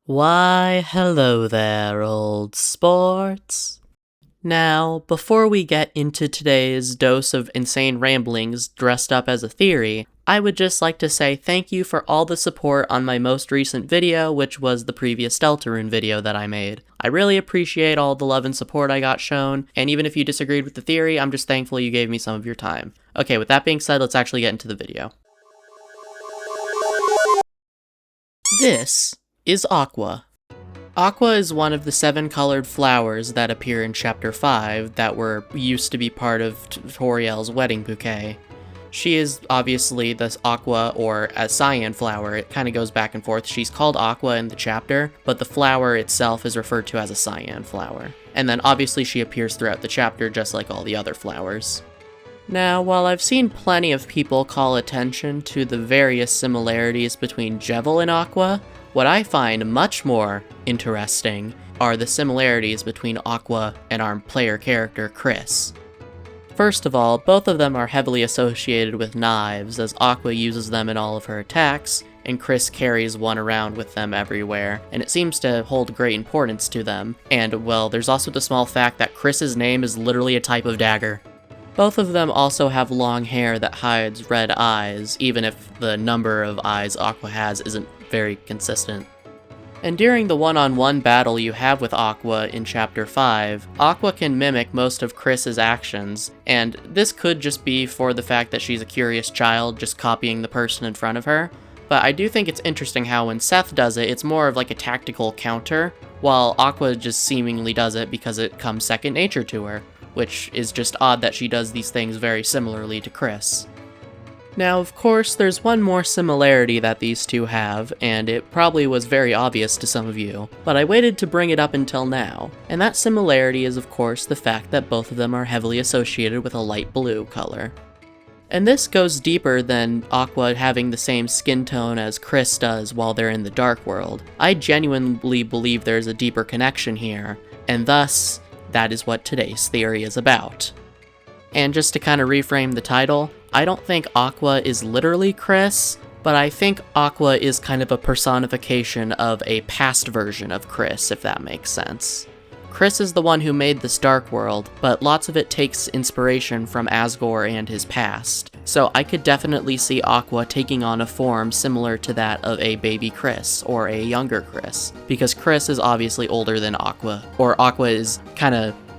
Why, hello there, old sports. Now, before we get into today's dose of insane ramblings dressed up as a theory, I would just like to say thank you for all the support on my most recent video, which was the previous Deltarune video that I made. I really appreciate all the love and support I got shown, and even if you disagreed with the theory, I'm just thankful you gave me some of your time. Okay, with that being said, let's actually get into the video. This is Aqua. Aqua is one of the 7 colored flowers that appear in Chapter 5 that used to be part of Toriel's wedding bouquet. She is obviously this aqua or a cyan flower. It kind of goes back and forth. She's called Aqua in the chapter, but the flower itself is referred to as a cyan flower. And then obviously she appears throughout the chapter just like all the other flowers. Now, while I've seen plenty of people call attention to the various similarities between Jevil and Aqua, what I find much more interesting are the similarities between Aqua and our player character, Kris. First of all, both of them are heavily associated with knives, as Aqua uses them in all of her attacks, and Kris carries one around with them everywhere, and it seems to hold great importance to them. And, well, there's also the small fact that Kris's name is literally a type of dagger. Both of them also have long hair that hides red eyes, even if the number of eyes Aqua has isn't very consistent. And during the one-on-one battle you have with Aqua in Chapter 5, Aqua can mimic most of Kris's actions, and this could just be for the fact that she's a curious child just copying the person in front of her, but I do think it's interesting how when Seth does it, it's more of like a tactical counter, while Aqua just seemingly does it because it comes second nature to her, which is just odd that she does these things very similarly to Kris. Now, of course, there's one more similarity that these two have, and it probably was very obvious to some of you, but I waited to bring it up until now, and that similarity is of course the fact that both of them are heavily associated with a light blue color. And this goes deeper than Aqua having the same skin tone as Kris does while they're in the Dark World. I genuinely believe there's a deeper connection here, and thus, that is what today's theory is about. And just to kind of reframe the title, I don't think Aqua is literally Kris, but I think Aqua is kind of a personification of a past version of Kris, if that makes sense. Kris is the one who made this Dark World, but lots of it takes inspiration from Asgore and his past. So I could definitely see Aqua taking on a form similar to that of a baby Kris, or a younger Kris, because Kris is obviously older than Aqua, or Aqua is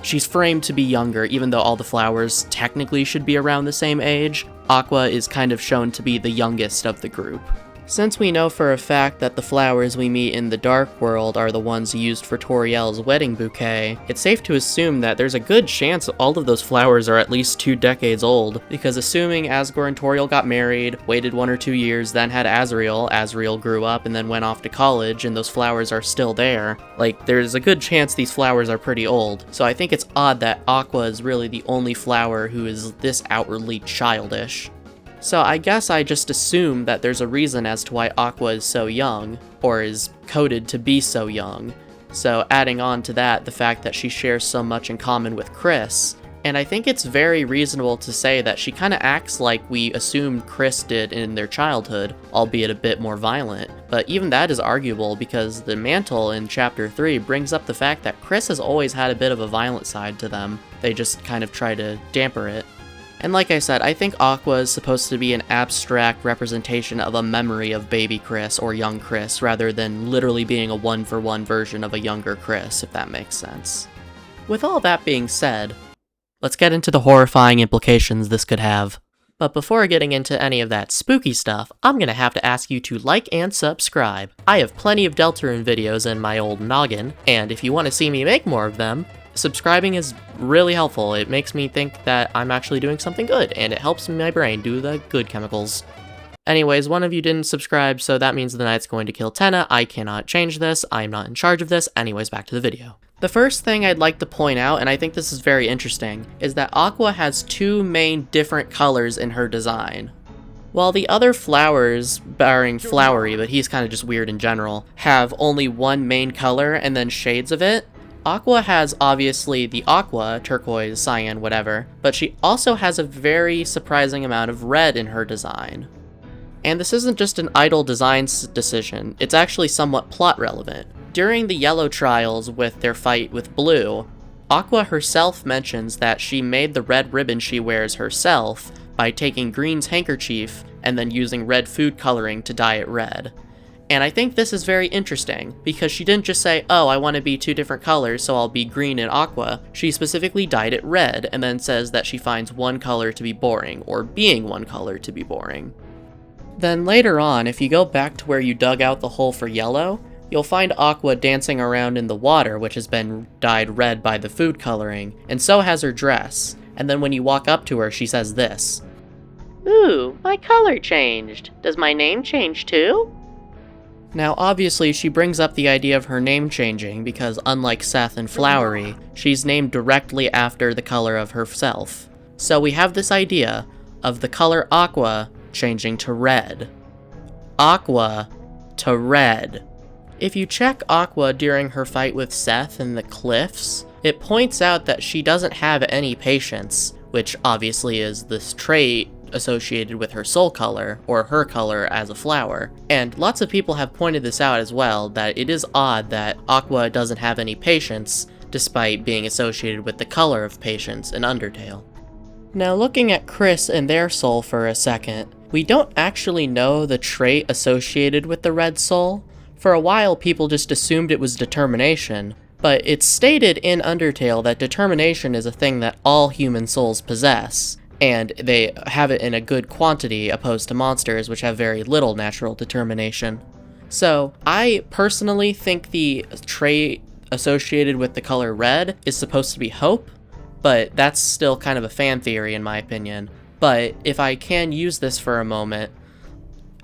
she's framed to be younger, even though all the flowers technically should be around the same age. Aqua is kind of shown to be the youngest of the group. Since we know for a fact that the flowers we meet in the Dark World are the ones used for Toriel's wedding bouquet, it's safe to assume that there's a good chance all of those flowers are at least 2 decades old, because assuming Asgore and Toriel got married, waited 1 or 2 years, then had Azriel grew up and then went off to college, and those flowers are still there, there's a good chance these flowers are pretty old. So I think it's odd that Aqua is really the only flower who is this outwardly childish. So I guess I just assume that there's a reason as to why Aqua is so young, or is coded to be so young. So adding on to that, the fact that she shares so much in common with Kris, and I think it's very reasonable to say that she kind of acts like we assumed Kris did in their childhood, albeit a bit more violent. But even that is arguable because the mantle in Chapter 3 brings up the fact that Kris has always had a bit of a violent side to them. They just kind of try to damper it. And like I said, I think Aqua is supposed to be an abstract representation of a memory of baby Kris or young Kris, rather than literally being a one-for-one version of a younger Kris, if that makes sense. With all that being said, let's get into the horrifying implications this could have. But before getting into any of that spooky stuff, I'm gonna have to ask you to like and subscribe. I have plenty of Deltarune videos in my old noggin, and if you want to see me make more of them, subscribing is really helpful. It makes me think that I'm actually doing something good, and it helps my brain do the good chemicals. Anyways, one of you didn't subscribe, so that means the knight's going to kill Tenna. I cannot change this. I'm not in charge of this. Anyways, back to the video. The first thing I'd like to point out, and I think this is very interesting, is that Aqua has 2 main different colors in her design. While the other flowers, barring Flowery, but he's kind of just weird in general, have only one main color and then shades of it, Aqua has obviously the aqua, turquoise, cyan, whatever, but she also has a very surprising amount of red in her design. And this isn't just an idle design decision, it's actually somewhat plot relevant. During the Yellow trials with their fight with Blue, Aqua herself mentions that she made the red ribbon she wears herself by taking Green's handkerchief and then using red food coloring to dye it red. And I think this is very interesting, because she didn't just say, oh, I want to be 2 different colors, so I'll be green and aqua. She specifically dyed it red, and then says that she finds one color to be boring, or being one color to be boring. Then later on, if you go back to where you dug out the hole for yellow, you'll find Aqua dancing around in the water, which has been dyed red by the food coloring, and so has her dress. And then when you walk up to her, she says this. Ooh, my color changed. Does my name change too? Now, obviously, she brings up the idea of her name changing because, unlike Seth and Flowery, she's named directly after the color of herself. So we have this idea of the color aqua changing to red. Aqua to red. If you check Aqua during her fight with Seth in the cliffs, it points out that she doesn't have any patience, which obviously is this trait associated with her soul color, or her color as a flower. And lots of people have pointed this out as well, that it is odd that Aqua doesn't have any patience, despite being associated with the color of patience in Undertale. Now looking at Kris and their soul for a second, we don't actually know the trait associated with the red soul. For a while people just assumed it was determination, but it's stated in Undertale that determination is a thing that all human souls possess, and they have it in a good quantity opposed to monsters which have very little natural determination. So I personally think the trait associated with the color red is supposed to be hope, but that's still kind of a fan theory in my opinion. But if I can use this for a moment,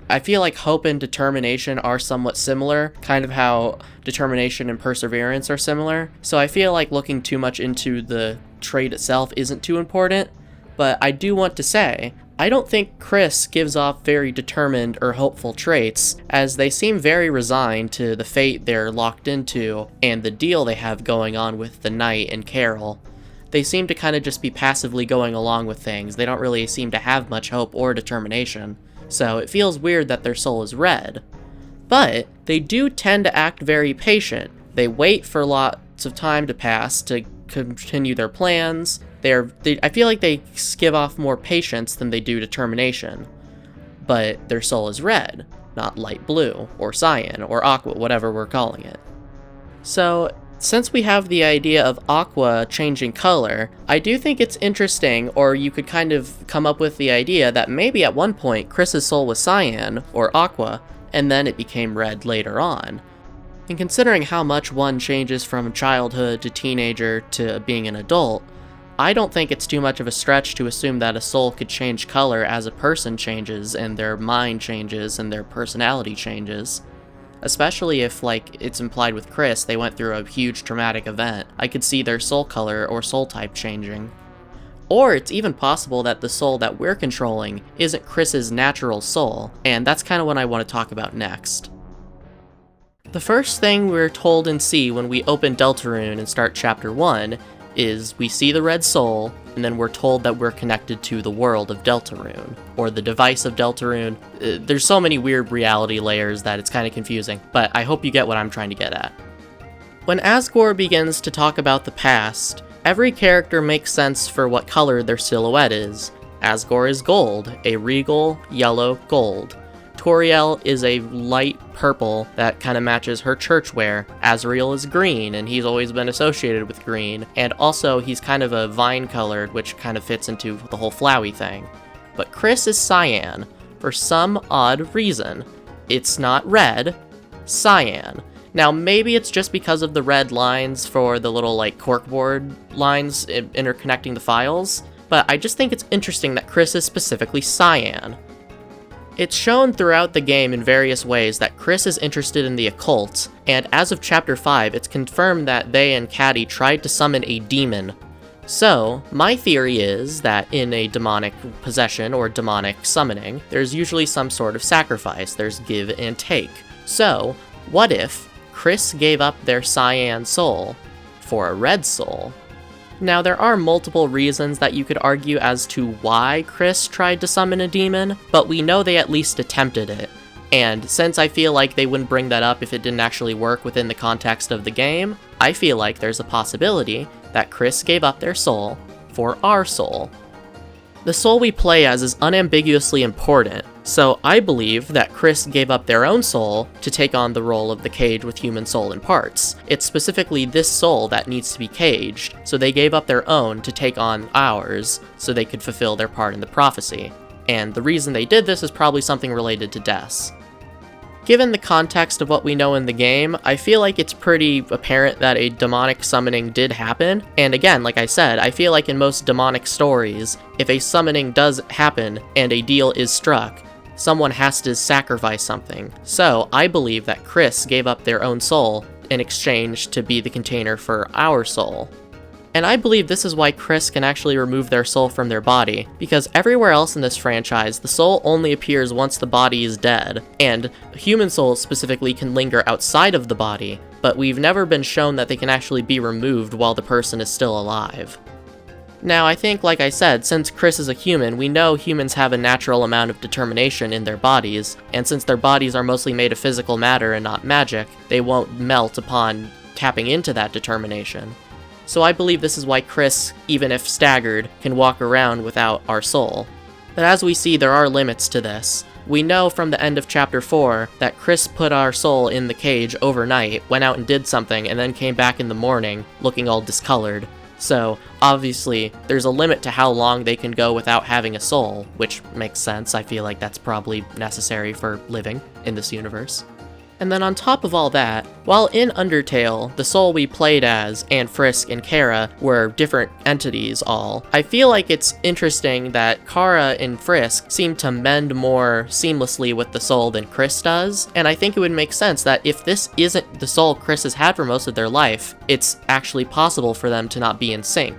I feel like hope and determination are somewhat similar, kind of how determination and perseverance are similar. So I feel like looking too much into the trait itself isn't too important. But I do want to say, I don't think Kris gives off very determined or hopeful traits, as they seem very resigned to the fate they're locked into and the deal they have going on with the Knight and Carol. They seem to kind of just be passively going along with things. They don't really seem to have much hope or determination. So it feels weird that their soul is red. But they do tend to act very patient. They wait for lots of time to pass to continue their plans. I feel like they give off more patience than they do determination. But their soul is red, not light blue, or cyan, or aqua, whatever we're calling it. So, since we have the idea of aqua changing color, I do think it's interesting, or you could kind of come up with the idea that maybe at one point Kris's soul was cyan, or aqua, and then it became red later on. And considering how much one changes from childhood to teenager to being an adult, I don't think it's too much of a stretch to assume that a soul could change color as a person changes, and their mind changes, and their personality changes. Especially if, like it's implied with Kris, they went through a huge traumatic event. I could see their soul color or soul type changing. Or it's even possible that the soul that we're controlling isn't Kris's natural soul, and that's kind of what I want to talk about next. The first thing we're told and see when we open Deltarune and start Chapter 1 is we see the red soul, and then we're told that we're connected to the world of Deltarune, or the device of Deltarune. There's so many weird reality layers that it's kind of confusing, but I hope you get what I'm trying to get at. When Asgore begins to talk about the past, every character makes sense for what color their silhouette is. Asgore is gold, a regal yellow gold. Toriel is a light purple that kind of matches her church wear. Azrael is green, and he's always been associated with green. And also, he's kind of a vine-colored, which kind of fits into the whole flowy thing. But Kris is cyan, for some odd reason. It's not red, cyan. Now, maybe it's just because of the red lines for the little, like, corkboard lines interconnecting the files, but I just think it's interesting that Kris is specifically cyan. It's shown throughout the game in various ways that Kris is interested in the occult, and as of Chapter 5, it's confirmed that they and Caddy tried to summon a demon. So, my theory is that in a demonic possession or demonic summoning, there's usually some sort of sacrifice, there's give and take. So, what if Kris gave up their cyan soul for a red soul? Now, there are multiple reasons that you could argue as to why Kris tried to summon a demon, but we know they at least attempted it. And since I feel like they wouldn't bring that up if it didn't actually work within the context of the game, I feel like there's a possibility that Kris gave up their soul for our soul. The soul we play as is unambiguously important, so I believe that Kris gave up their own soul to take on the role of the cage with human soul and parts. It's specifically this soul that needs to be caged, so they gave up their own to take on ours so they could fulfill their part in the prophecy. And the reason they did this is probably something related to deaths. Given the context of what we know in the game, I feel like it's pretty apparent that a demonic summoning did happen, and again, like I said, I feel like in most demonic stories, if a summoning does happen and a deal is struck, someone has to sacrifice something. So, I believe that Kris gave up their own soul in exchange to be the container for our soul. And I believe this is why Kris can actually remove their soul from their body, because everywhere else in this franchise, the soul only appears once the body is dead, and human souls specifically can linger outside of the body, but we've never been shown that they can actually be removed while the person is still alive. Now, I think, like I said, since Kris is a human, we know humans have a natural amount of determination in their bodies, and since their bodies are mostly made of physical matter and not magic, they won't melt upon tapping into that determination. So I believe this is why Kris, even if staggered, can walk around without our soul. But as we see, there are limits to this. We know from the end of Chapter 4 that Kris put our soul in the cage overnight, went out and did something, and then came back in the morning, looking all discolored. So, obviously, there's a limit to how long they can go without having a soul, which makes sense. I feel like that's probably necessary for living in this universe. And then on top of all that, while in Undertale, the soul we played as, and Frisk and Kara, were different entities all, I feel like it's interesting that Kara and Frisk seem to mend more seamlessly with the soul than Kris does, and I think it would make sense that if this isn't the soul Kris has had for most of their life, it's actually possible for them to not be in sync.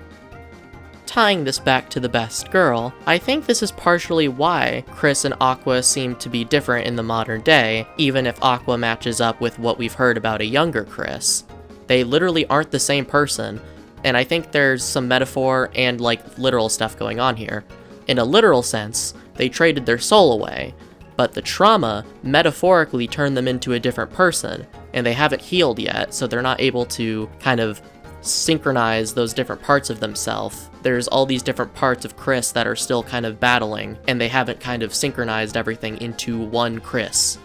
Tying this back to the best girl, I think this is partially why Kris and Aqua seem to be different in the modern day, even if Aqua matches up with what we've heard about a younger Kris. They literally aren't the same person, and I think there's some metaphor and literal stuff going on here. In a literal sense, they traded their soul away, but the trauma metaphorically turned them into a different person, and they haven't healed yet, so they're not able to kind of synchronize those different parts of themselves. There's all these different parts of Kris that are still kind of battling, and they haven't kind of synchronized everything into one Kris.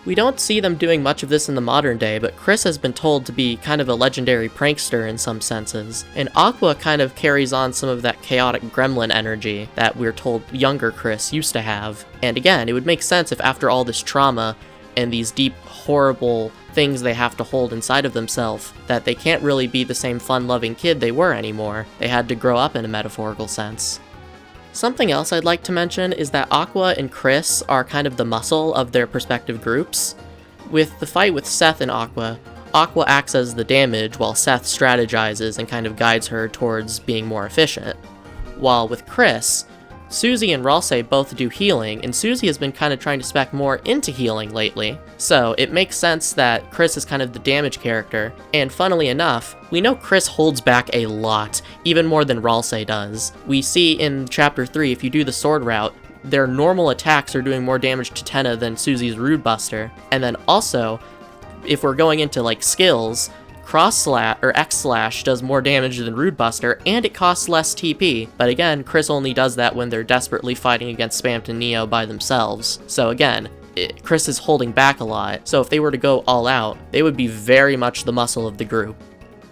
We don't see them doing much of this in the modern day, but Kris has been told to be kind of a legendary prankster in some senses, and Aqua kind of carries on some of that chaotic gremlin energy that we're told younger Kris used to have. And again, it would make sense if after all this trauma and these deep, horrible things they have to hold inside of themselves, that they can't really be the same fun-loving kid they were anymore. They had to grow up in a metaphorical sense. Something else I'd like to mention is that Aqua and Kris are kind of the muscle of their respective groups. With the fight with Seth and Aqua acts as the damage while Seth strategizes and kind of guides her towards being more efficient. While with Kris, Susie and Ralsei both do healing, and Susie has been kind of trying to spec more into healing lately, so it makes sense that Kris is kind of the damage character, and funnily enough, we know Kris holds back a lot, even more than Ralsei does. We see in Chapter 3, if you do the sword route, their normal attacks are doing more damage to Tenna than Susie's Rude Buster, and then also, if we're going into skills, Cross Slash or X Slash does more damage than Rude Buster, and it costs less TP, but again, Kris only does that when they're desperately fighting against Spampt and Neo by themselves. So again, Kris is holding back a lot, so if they were to go all out, they would be very much the muscle of the group.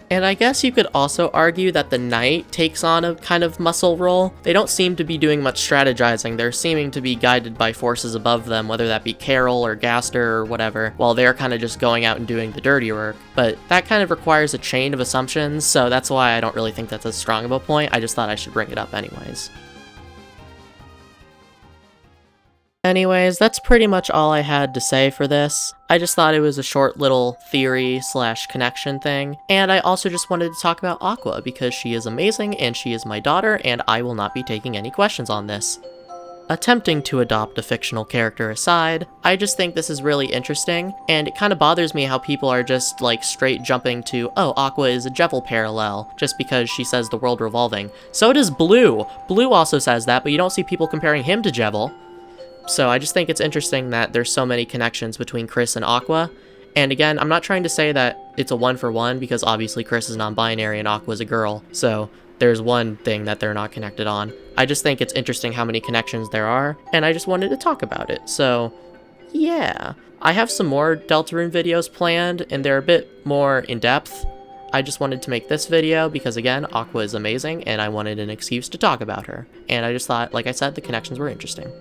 And I guess you could also argue that the Knight takes on a kind of muscle role. They don't seem to be doing much strategizing, they're seeming to be guided by forces above them, whether that be Carol or Gaster or whatever, while they're kind of just going out and doing the dirty work. But that kind of requires a chain of assumptions, so that's why I don't really think that's as strong of a point. I just thought I should bring it up anyways. Anyways, that's pretty much all I had to say for this. I just thought it was a short little theory/connection thing, and I also just wanted to talk about Aqua because she is amazing and she is my daughter, and I will not be taking any questions on this. attempting to adopt a fictional character aside, I just think this is really interesting, and it kind of bothers me how people are just like straight jumping to, oh, Aqua is a Jevil parallel, just because she says the world revolving. So does Blue! Blue also says that, but you don't see people comparing him to Jevil. So I just think it's interesting that there's so many connections between Kris and Aqua. And again, I'm not trying to say that it's a one-for-one, because obviously Kris is non-binary and Aqua's a girl, so there's one thing that they're not connected on. I just think it's interesting how many connections there are, and I just wanted to talk about it, so yeah. I have some more Deltarune videos planned, and they're a bit more in-depth. I just wanted to make this video because, again, Aqua is amazing, and I wanted an excuse to talk about her. And I just thought, like I said, the connections were interesting.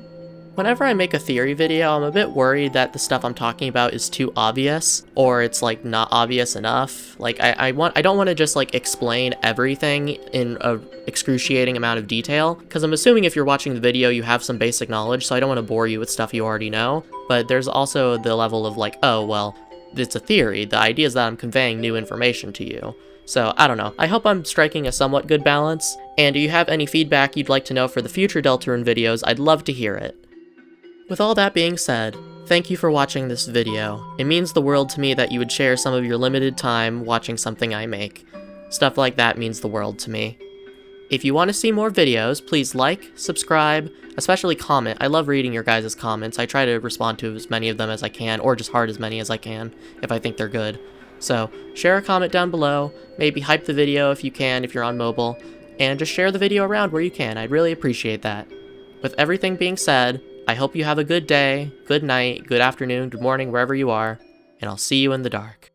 Whenever I make a theory video, I'm a bit worried that the stuff I'm talking about is too obvious, or it's like not obvious enough. Like I don't want to just like explain everything in a excruciating amount of detail, because I'm assuming if you're watching the video you have some basic knowledge, so I don't want to bore you with stuff you already know. But there's also the level of like, oh well, it's a theory. The idea is that I'm conveying new information to you. So, I don't know. I hope I'm striking a somewhat good balance, and if you have any feedback you'd like to know for the future Deltarune videos, I'd love to hear it. With all that being said, thank you for watching this video. It means the world to me that you would share some of your limited time watching something I make. Stuff like that means the world to me. If you want to see more videos, please like, subscribe, especially comment. I love reading your guys' comments. I try to respond to as many of them as I can, or just heart as many as I can, if I think they're good. So, share a comment down below, maybe hype the video if you can, if you're on mobile, and just share the video around where you can. I'd really appreciate that. With everything being said, I hope you have a good day, good night, good afternoon, good morning, wherever you are, and I'll see you in the dark.